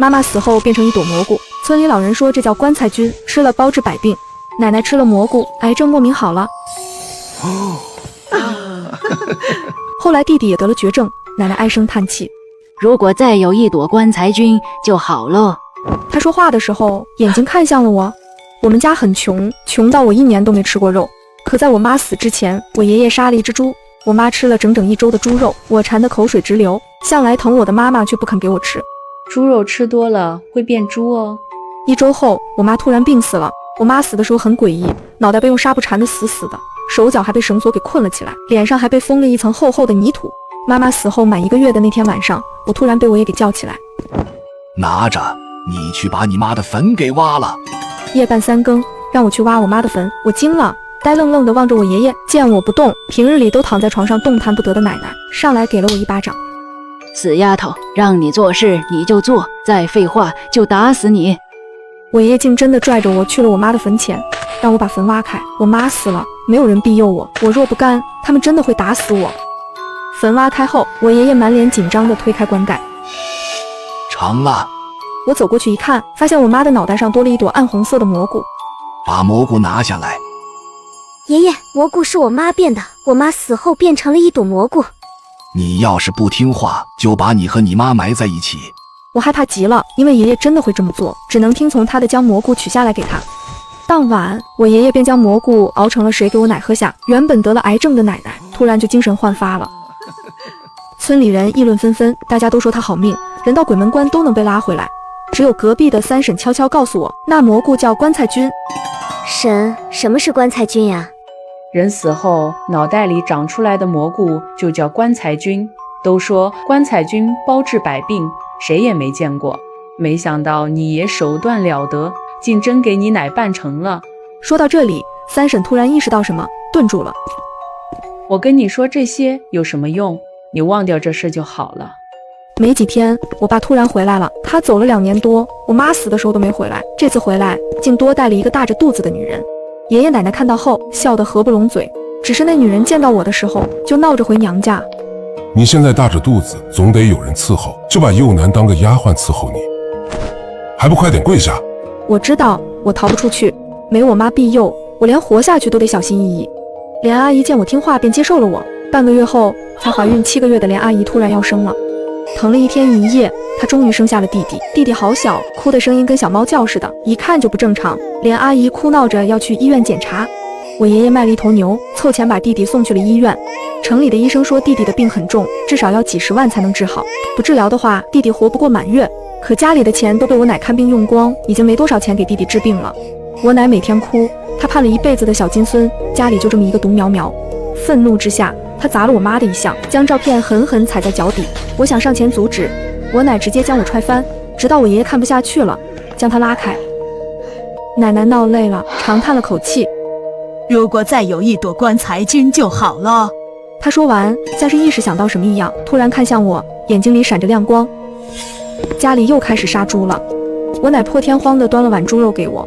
妈妈死后变成一朵蘑菇，村里老人说这叫棺材菌，吃了包治百病。奶奶吃了蘑菇，癌症莫名好了。后来弟弟也得了绝症，奶奶唉声叹气。如果再有一朵棺材菌就好了。他说话的时候，眼睛看向了我。我们家很穷，穷到我1年都没吃过肉。可在我妈死之前，我爷爷杀了一只猪，我妈吃了整整1周的猪肉，我馋得口水直流。向来疼我的妈妈却不肯给我吃。猪肉吃多了会变猪哦。1周后，我妈突然病死了。我妈死的时候很诡异，脑袋被用纱布缠得死死的，手脚还被绳索给困了起来，脸上还被封了一层厚厚的泥土。妈妈死后满1个月的那天晚上，我突然被我爷给叫起来，拿着，你去把你妈的坟给挖了。夜半3更，让我去挖我妈的坟，我惊了，呆愣愣地望着我爷爷。见我不动，平日里都躺在床上动弹不得的奶奶上来给了我1巴掌。死丫头，让你做事你就做，再废话就打死你。我爷爷竟真的拽着我去了我妈的坟前，让我把坟挖开。我妈死了，没有人庇佑我，我若不干，他们真的会打死我。坟挖开后，我爷爷满脸紧张地推开棺盖。成了。我走过去一看，发现我妈的脑袋上多了一朵暗红色的蘑菇。把蘑菇拿下来。爷爷，蘑菇是我妈变的，我妈死后变成了一朵蘑菇。你要是不听话，就把你和你妈埋在一起。我害怕极了，因为爷爷真的会这么做，只能听从他的，将蘑菇取下来给他。当晚，我爷爷便将蘑菇熬成了水给我奶喝下。原本得了癌症的奶奶突然就精神焕发了。村里人议论纷纷，大家都说他好命，人到鬼门关都能被拉回来。只有隔壁的三婶悄悄告诉我，那蘑菇叫棺材菌。婶，什么是棺材菌呀？人死后脑袋里长出来的蘑菇就叫棺材菌。都说棺材菌包治百病，谁也没见过。没想到你爷手段了得，竟真给你奶办成了。说到这里，三婶突然意识到什么，顿住了。我跟你说这些有什么用？你忘掉这事就好了。没几天，我爸突然回来了，他走了2年多，我妈死的时候都没回来，这次回来竟多带了一个大着肚子的女人。爷爷奶奶看到后笑得合不拢嘴，只是那女人见到我的时候就闹着回娘家。你现在大着肚子，总得有人伺候，就把幼男当个丫鬟伺候你，还不快点跪下！我知道我逃不出去，没我妈庇佑，我连活下去都得小心翼翼。连阿姨见我听话，便接受了我。半个月后，才怀孕7个月的连阿姨突然要生了，疼了1天1夜，她终于生下了弟弟。弟弟好小，哭的声音跟小猫叫似的，一看就不正常。连阿姨哭闹着要去医院检查。我爷爷卖了一头牛，凑钱把弟弟送去了医院。城里的医生说弟弟的病很重，至少要几10万才能治好，不治疗的话，弟弟活不过满月。可家里的钱都被我奶看病用光，已经没多少钱给弟弟治病了。我奶每天哭，她盼了一辈子的小金孙，家里就这么一个独苗苗。愤怒之下，她砸了我妈的遗像，将照片狠狠踩在脚底。我想上前阻止，我奶直接将我踹翻，直到我爷爷看不下去了，将她拉开。奶奶闹累了，长叹了口气。如果再有一朵棺材菌就好了。他说完，像是意识想到什么一样，突然看向我，眼睛里闪着亮光。家里又开始杀猪了，我奶破天荒地端了碗猪肉给我。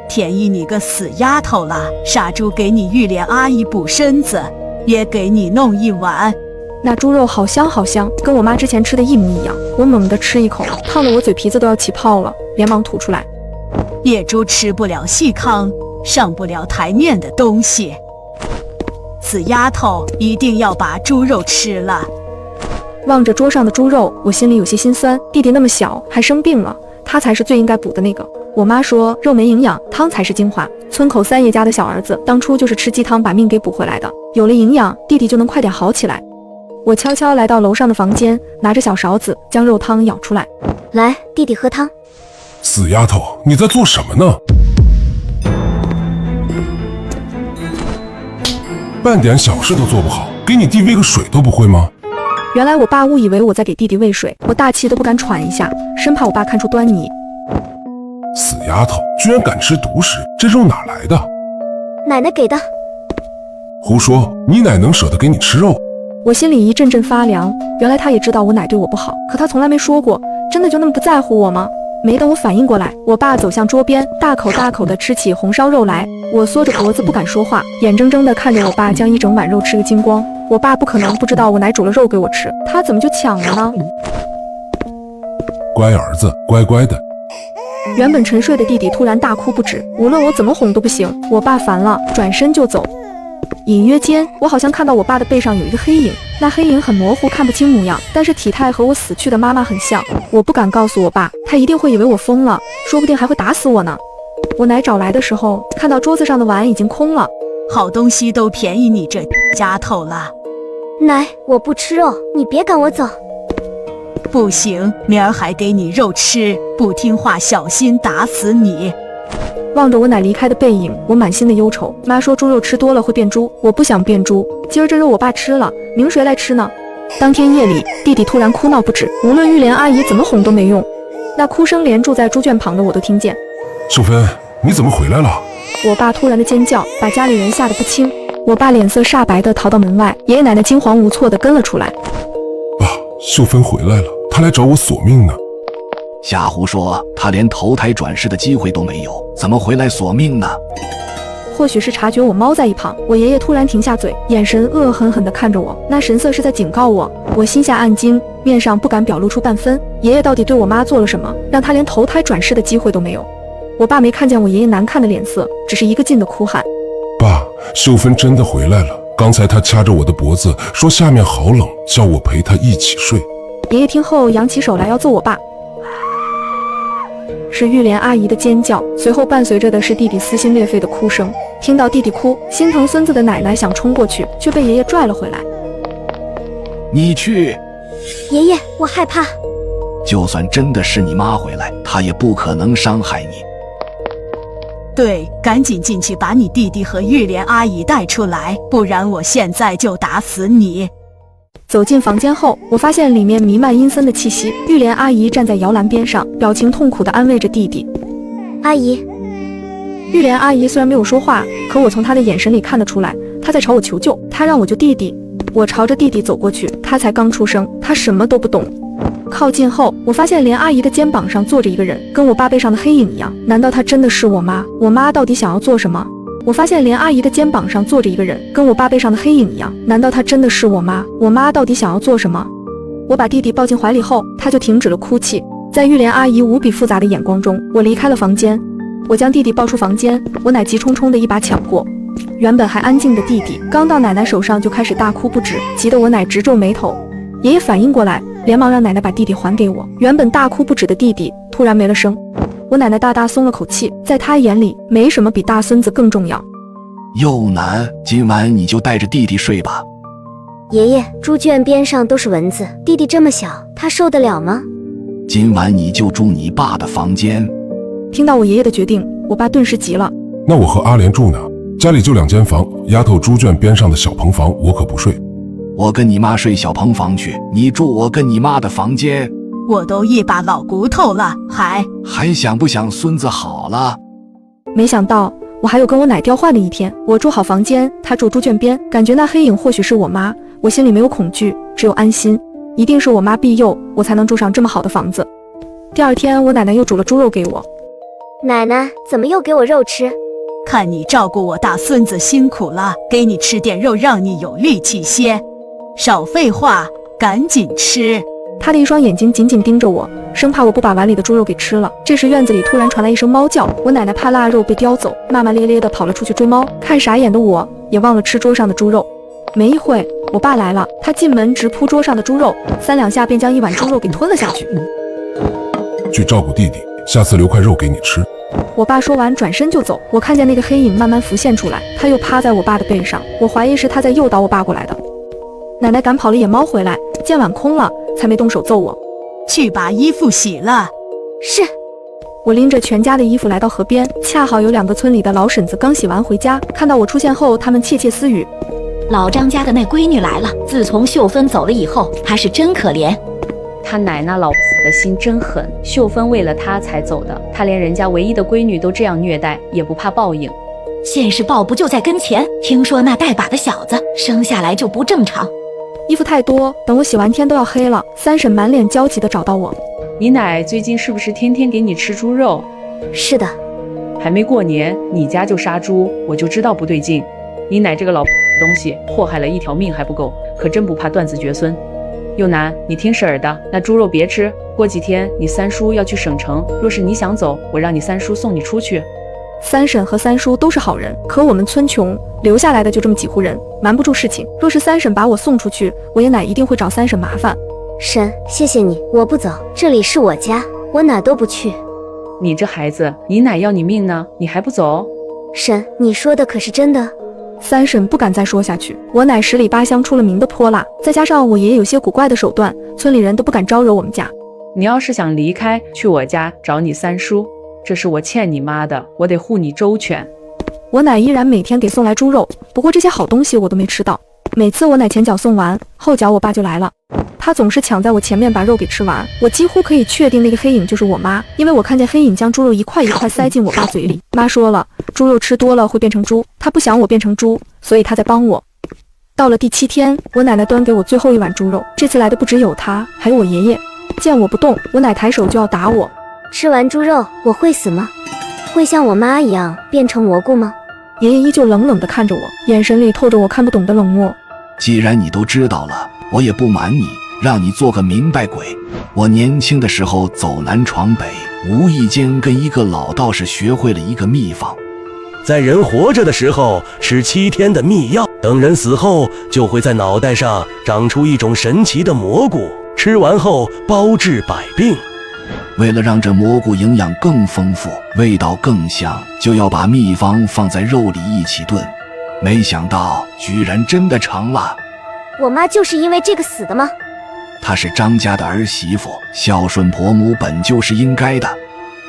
田姨，你个死丫头啦！杀猪给你玉莲阿姨补身子，也给你弄一碗。那猪肉好香好香，跟我妈之前吃的一模一样。我猛地吃一口，烫得我嘴皮子都要起泡了，连忙吐出来。野猪吃不了细糠，上不了台面的东西。死丫头一定要把猪肉吃了。望着桌上的猪肉，我心里有些心酸。弟弟那么小还生病了，他才是最应该补的那个。我妈说肉没营养，汤才是精华。村口三爷家的小儿子当初就是吃鸡汤把命给补回来的，有了营养，弟弟就能快点好起来。我悄悄来到楼上的房间，拿着小勺子将肉汤舀出来。来，弟弟喝汤。死丫头，你在做什么呢？半点小事都做不好，给你弟喂个水都不会吗？原来我爸误以为我在给弟弟喂水，我大气都不敢喘一下，生怕我爸看出端倪。死丫头，居然敢吃独食，这肉哪来的？奶奶给的。胡说，你奶能舍得给你吃肉？我心里一阵阵发凉，原来他也知道我奶对我不好，可他从来没说过，真的就那么不在乎我吗？没等我反应过来，我爸走向桌边，大口大口地吃起红烧肉来。我缩着脖子不敢说话，眼睁睁地看着我爸将一整碗肉吃个精光。我爸不可能不知道我奶煮了肉给我吃，他怎么就抢了呢？乖儿子，乖乖的。原本沉睡的弟弟突然大哭不止，无论我怎么哄都不行。我爸烦了，转身就走。隐约间，我好像看到我爸的背上有一个黑影，那黑影很模糊，看不清模样，但是体态和我死去的妈妈很像。我不敢告诉我爸，他一定会以为我疯了，说不定还会打死我呢。我奶找来的时候，看到桌子上的碗已经空了。好东西都便宜你这家头了。奶，我不吃肉，你别赶我走。不行，明儿还给你肉吃，不听话小心打死你。望着我奶离开的背影，我满心的忧愁。妈说猪肉吃多了会变猪，我不想变猪。今儿这肉我爸吃了，明谁来吃呢？当天夜里，弟弟突然哭闹不止，无论玉莲阿姨怎么哄都没用，那哭声连住在猪圈旁的我都听见。秀芬，你怎么回来了？我爸突然的尖叫把家里人吓得不轻，我爸脸色煞白的逃到门外，爷爷奶奶惊惶无措的跟了出来。啊，秀芬回来了，她来找我索命呢。瞎胡说，他连投胎转世的机会都没有，怎么回来索命呢？或许是察觉我猫在一旁，我爷爷突然停下嘴，眼神恶狠狠地看着我，那神色是在警告我。我心下暗惊，面上不敢表露出半分。爷爷到底对我妈做了什么，让她连投胎转世的机会都没有？我爸没看见我爷爷难看的脸色，只是一个劲的哭喊：爸，秀芬真的回来了。刚才她掐着我的脖子，说下面好冷，叫我陪她一起睡。爷爷听后扬起手来要揍我爸。是玉莲阿姨的尖叫，随后伴随着的是弟弟撕心裂肺的哭声。听到弟弟哭，心疼孙子的奶奶想冲过去，却被爷爷拽了回来。你去。爷爷，我害怕。就算真的是你妈回来，她也不可能伤害你。对，赶紧进去把你弟弟和玉莲阿姨带出来，不然我现在就打死你。走进房间后，我发现里面弥漫阴森的气息。玉莲阿姨站在摇篮边上，表情痛苦地安慰着弟弟。阿姨，玉莲阿姨虽然没有说话，可我从她的眼神里看得出来，她在朝我求救，她让我救弟弟。我朝着弟弟走过去，他才刚出生，他什么都不懂。靠近后，我发现莲阿姨的肩膀上坐着一个人，跟我爸背上的黑影一样。难道她真的是我妈？我妈到底想要做什么？我发现莲阿姨的肩膀上坐着一个人，跟我爸背上的黑影一样。难道她真的是我妈？我妈到底想要做什么？我把弟弟抱进怀里后，他就停止了哭泣。在玉莲阿姨无比复杂的眼光中，我离开了房间。我将弟弟抱出房间，我奶急冲冲的一把抢过。原本还安静的弟弟，刚到奶奶手上就开始大哭不止，急得我奶直皱眉头。爷爷反应过来，连忙让奶奶把弟弟还给我。原本大哭不止的弟弟突然没了声。我奶奶大大松了口气，在她眼里，没什么比大孙子更重要。又难，今晚你就带着弟弟睡吧。爷爷，猪圈边上都是蚊子，弟弟这么小，他受得了吗？今晚你就住你爸的房间。听到我爷爷的决定，我爸顿时急了。那我和阿莲住呢？家里就2间房，丫头猪圈边上的小棚房我可不睡。我跟你妈睡小棚房去，你住我跟你妈的房间。我都一把老骨头了，还想不想孙子好了？没想到我还有跟我奶调换的一天。我住好房间，她住猪圈边，感觉那黑影或许是我妈。我心里没有恐惧，只有安心，一定是我妈庇佑，我才能住上这么好的房子。第二天，我奶奶又煮了猪肉给我。奶奶，怎么又给我肉吃？看你照顾我大孙子辛苦了，给你吃点肉，让你有力气些。少废话，赶紧吃。他的一双眼睛紧紧盯着我，生怕我不把碗里的猪肉给吃了。这时院子里突然传来一声猫叫，我奶奶怕腊肉被叼走，骂骂咧咧地跑了出去追猫。看傻眼的我也忘了吃桌上的猪肉。没一会，我爸来了，他进门直扑桌上的猪肉，3两下便将一碗猪肉给吞了下去。去照顾弟弟，下次留块肉给你吃。我爸说完转身就走。我看见那个黑影慢慢浮现出来，他又趴在我爸的背上，我怀疑是他在诱导我爸过来的。奶奶赶跑了野猫回来，见碗空了，才没动手揍我。去把衣服洗了。是。我拎着全家的衣服来到河边，恰好有2个村里的老婶子刚洗完回家，看到我出现后，他们窃窃私语：老张家的那闺女来了，自从秀芬走了以后，她是真可怜。他奶那老的心真狠，秀芬为了他才走的，他连人家唯一的闺女都这样虐待，也不怕报应。现世报不就在跟前？听说那带把的小子生下来就不正常。衣服太多，等我洗完天都要黑了。三婶满脸焦急地找到我：你奶最近是不是天天给你吃猪肉？是的。还没过年，你家就杀猪，我就知道不对劲。你奶这个老东西，祸害了1条命还不够，可真不怕断子绝孙。幼楠，你听婶儿的，那猪肉别吃。过几天你三叔要去省城，若是你想走，我让你三叔送你出去。三婶和三叔都是好人，可我们村穷，留下来的就这么几户人，瞒不住事情。若是三婶把我送出去，我爷奶一定会找三婶麻烦。婶，谢谢你，我不走，这里是我家，我哪都不去。你这孩子，你奶要你命呢，你还不走？婶，你说的可是真的？三婶不敢再说下去，我奶十里八乡出了名的泼辣，再加上我爷爷有些古怪的手段，村里人都不敢招惹我们家。你要是想离开，去我家找你三叔，这是我欠你妈的，我得护你周全。我奶依然每天给送来猪肉，不过这些好东西我都没吃到。每次我奶前脚送完，后脚我爸就来了，他总是抢在我前面把肉给吃完。我几乎可以确定那个黑影就是我妈，因为我看见黑影将猪肉一块一块塞进我爸嘴里。妈说了，猪肉吃多了会变成猪，她不想我变成猪，所以她在帮我。到了第7天，我奶奶端给我最后一碗猪肉，这次来的不只有她，还有我爷爷。见我不动，我奶抬手就要打我。吃完猪肉我会死吗？会像我妈一样变成蘑菇吗？爷爷依旧冷冷地看着我，眼神里透着我看不懂的冷漠。既然你都知道了，我也不瞒你，让你做个明白鬼。我年轻的时候走南闯北，无意间跟一个老道士学会了一个秘方，在人活着的时候吃7天的秘药，等人死后就会在脑袋上长出一种神奇的蘑菇，吃完后包治百病。为了让这蘑菇营养更丰富，味道更香，就要把秘方放在肉里一起炖。没想到居然真的成了。我妈就是因为这个死的吗？她是张家的儿媳妇，孝顺婆母本就是应该的。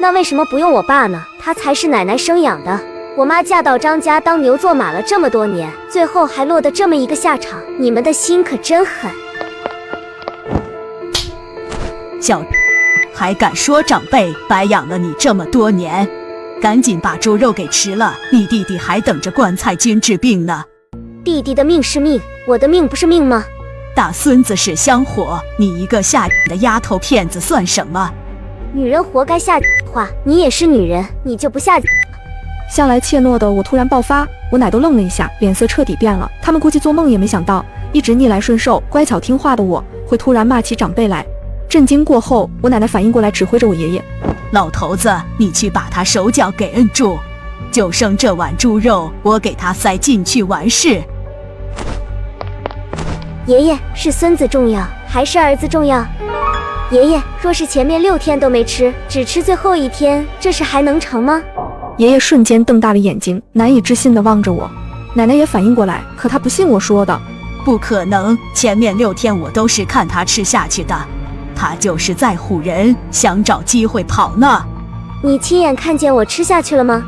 那为什么不用我爸呢？他才是奶奶生养的。我妈嫁到张家当牛做马了这么多年，最后还落得这么一个下场，你们的心可真狠。小还敢说长辈白养了你这么多年，赶紧把猪肉给吃了，你弟弟还等着棺材君治病呢。弟弟的命是命，我的命不是命吗？大孙子是香火，你一个下的丫头片子算什么？女人活该下话，你也是女人，你就不下？向来怯懦的我突然爆发，我奶都愣了一下，脸色彻底变了。他们估计做梦也没想到，一直逆来顺受、乖巧听话的我会突然骂起长辈来。震惊过后，我奶奶反应过来，指挥着我爷爷：“老头子，你去把他手脚给摁住，就剩这碗猪肉，我给他塞进去完事。”爷爷，是孙子重要还是儿子重要？爷爷，若是前面6天都没吃，只吃最后1天，这事还能成吗？爷爷瞬间瞪大了眼睛，难以置信地望着我。奶奶也反应过来，可她不信我说的。不可能，前面6天我都是看他吃下去的，他就是在唬人，想找机会跑呢。你亲眼看见我吃下去了吗？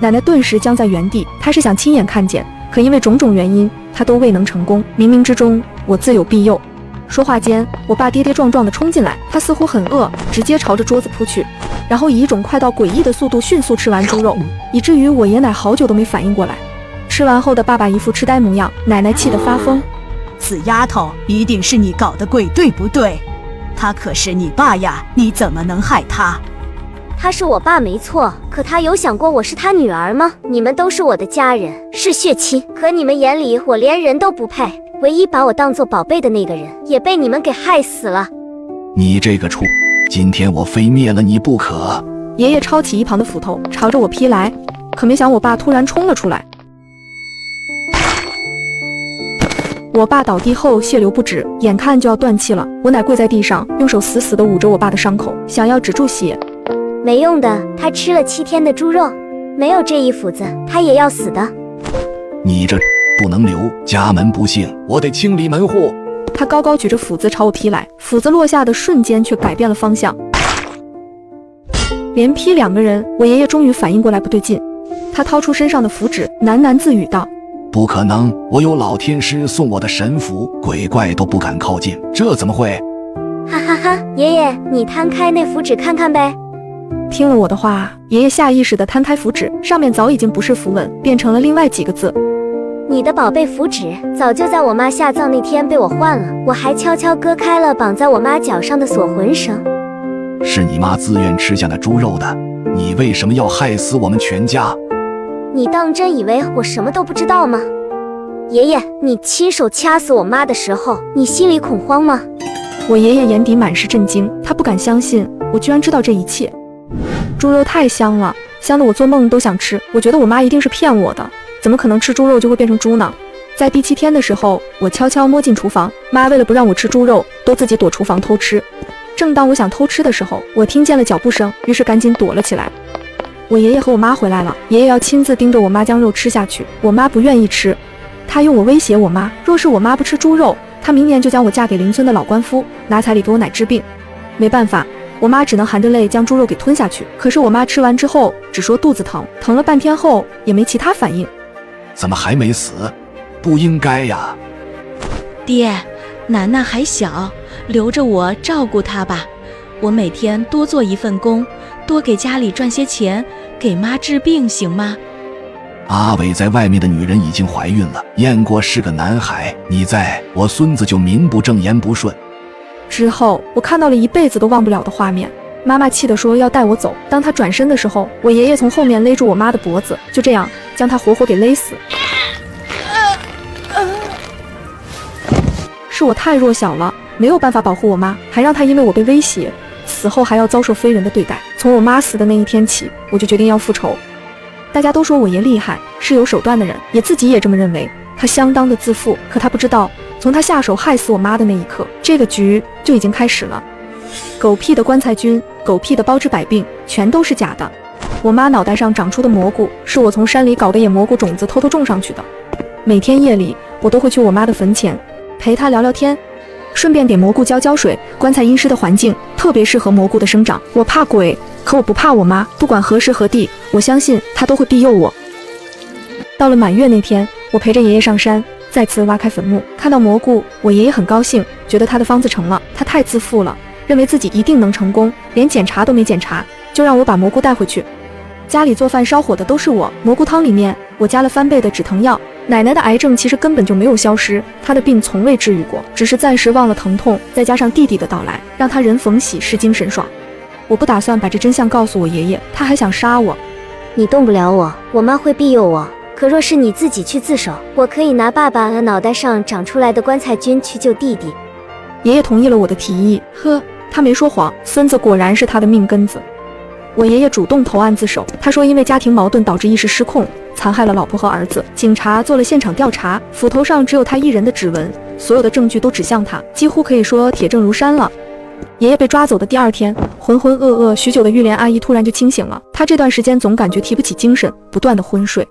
奶奶顿时僵在原地，她是想亲眼看见，可因为种种原因，她都未能成功。冥冥之中，我自有庇佑。说话间，我爸跌跌撞撞地冲进来，他似乎很饿，直接朝着桌子扑去，然后以一种快到诡异的速度迅速吃完猪肉，以至于我爷奶好久都没反应过来。吃完后的爸爸一副痴呆模样，奶奶气得发疯：“死丫头，一定是你搞的鬼，对不对？他可是你爸呀，你怎么能害他？”他是我爸没错，可他有想过我是他女儿吗？你们都是我的家人，是血亲，可你们眼里我连人都不配，唯一把我当作宝贝的那个人也被你们给害死了。你这个畜，今天我非灭了你不可！爷爷抄起一旁的斧头朝着我劈来，可没想我爸突然冲了出来。我爸倒地后血流不止，眼看就要断气了。我奶跪在地上，用手死死地捂着我爸的伤口，想要止住血。没用的，他吃了7天的猪肉，没有这一斧子，他也要死的。你这不能留，家门不幸，我得清理门户。他高高举着斧子朝我劈来，斧子落下的瞬间却改变了方向，连劈2个人。我爷爷终于反应过来不对劲，他掏出身上的符纸，喃喃自语道：“不可能，我有老天师送我的神符，鬼怪都不敢靠近，这怎么会？”哈哈哈，爷爷，你摊开那符纸看看呗。听了我的话，爷爷下意识地摊开符纸，上面早已经不是符文，变成了另外几个字：“你的宝贝符纸早就在我妈下葬那天被我换了，我还悄悄割开了绑在我妈脚上的锁魂绳。”是你妈自愿吃下那猪肉的，你为什么要害死我们全家？你当真以为我什么都不知道吗？爷爷，你亲手掐死我妈的时候，你心里恐慌吗？我爷爷眼底满是震惊，他不敢相信我居然知道这一切。猪肉太香了，香得我做梦都想吃。我觉得我妈一定是骗我的，怎么可能吃猪肉就会变成猪呢？在第7天的时候，我悄悄摸进厨房，妈为了不让我吃猪肉，都自己躲厨房偷吃。正当我想偷吃的时候，我听见了脚步声，于是赶紧躲了起来。我爷爷和我妈回来了，爷爷要亲自盯着我妈将肉吃下去，我妈不愿意吃，他用我威胁我妈，若是我妈不吃猪肉，他明年就将我嫁给邻村的老官夫，拿彩礼给我奶治病。没办法，我妈只能含着泪将猪肉给吞下去。可是我妈吃完之后只说肚子疼，疼了半天后也没其他反应。怎么还没死？不应该呀！爹，楠楠还小，留着我照顾她吧。我每天多做一份工，多给家里赚些钱，给妈治病，行吗？阿伟在外面的女人已经怀孕了，验过是个男孩，你在，我孙子就名不正言不顺。之后我看到了一辈子都忘不了的画面，妈妈气得说要带我走，当她转身的时候，我爷爷从后面勒住我妈的脖子，就这样将她活活给勒死。是我太弱小了，没有办法保护我妈，还让她因为我被威胁，死后还要遭受非人的对待。从我妈死的那一天起，我就决定要复仇。大家都说我爷厉害，是有手段的人，也自己也这么认为，他相当的自负。可他不知道，从他下手害死我妈的那一刻，这个局就已经开始了。狗屁的棺材君，狗屁的包治百病，全都是假的。我妈脑袋上长出的蘑菇，是我从山里搞的野蘑菇种子偷偷种上去的。每天夜里，我都会去我妈的坟前陪她聊聊天，顺便给蘑菇浇水。棺材阴湿的环境特别适合蘑菇的生长。我怕鬼，可我不怕我妈，不管何时何地，我相信她都会庇佑我。到了满月那天，我陪着爷爷上山，再次挖开坟墓，看到蘑菇，我爷爷很高兴，觉得他的方子成了。他太自负了，认为自己一定能成功，连检查都没检查，就让我把蘑菇带回去。家里做饭烧火的都是我，蘑菇汤里面我加了翻倍的止疼药。奶奶的癌症其实根本就没有消失，她的病从未治愈过，只是暂时忘了疼痛，再加上弟弟的到来，让她人逢喜事精神爽。我不打算把这真相告诉我爷爷，他还想杀我。你动不了我，我妈会庇佑我。可若是你自己去自首，我可以拿爸爸脑袋上长出来的棺材君去救弟弟。爷爷同意了我的提议，呵，他没说谎，孙子果然是他的命根子。我爷爷主动投案自首，他说因为家庭矛盾导致意识失控，残害了老婆和儿子。警察做了现场调查，斧头上只有他一人的指纹，所有的证据都指向他，几乎可以说铁证如山了。爷爷被抓走的第2天，浑浑噩噩许久的玉莲阿姨突然就清醒了。她这段时间总感觉提不起精神，不断的昏睡。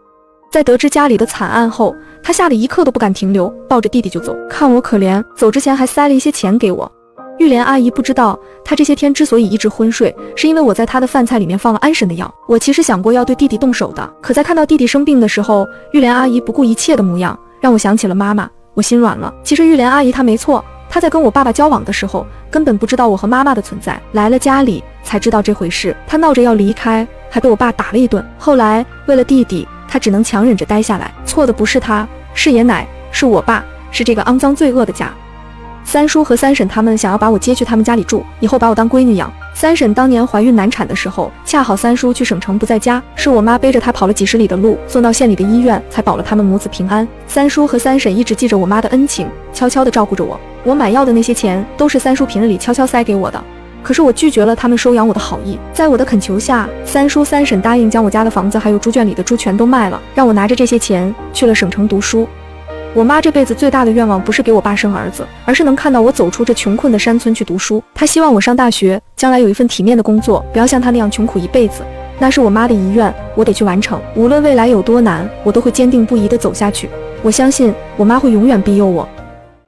在得知家里的惨案后，她吓得一刻都不敢停留，抱着弟弟就走。看我可怜，走之前还塞了一些钱给我。玉莲阿姨不知道，她这些天之所以一直昏睡，是因为我在她的饭菜里面放了安神的药。我其实想过要对弟弟动手的，可在看到弟弟生病的时候，玉莲阿姨不顾一切的模样，让我想起了妈妈，我心软了。其实玉莲阿姨她没错，她在跟我爸爸交往的时候，根本不知道我和妈妈的存在，来了家里才知道这回事。她闹着要离开，还被我爸打了一顿。后来为了弟弟，她只能强忍着待下来。错的不是她，是爷奶，是我爸，是这个肮脏罪恶的家。三叔和三婶他们想要把我接去他们家里住，以后把我当闺女养。三婶当年怀孕难产的时候，恰好三叔去省城不在家，是我妈背着她跑了几十里的路，送到县里的医院，才保了他们母子平安。三叔和三婶一直记着我妈的恩情，悄悄地照顾着我。我买药的那些钱都是三叔平日里悄悄塞给我的，可是我拒绝了他们收养我的好意。在我的恳求下，三叔三婶答应将我家的房子还有猪圈里的猪全都卖了，让我拿着这些钱去了省城读书。我妈这辈子最大的愿望不是给我爸生儿子，而是能看到我走出这穷困的山村去读书。她希望我上大学，将来有一份体面的工作，不要像她那样穷苦一辈子。那是我妈的遗愿，我得去完成。无论未来有多难，我都会坚定不移地走下去。我相信我妈会永远庇佑我。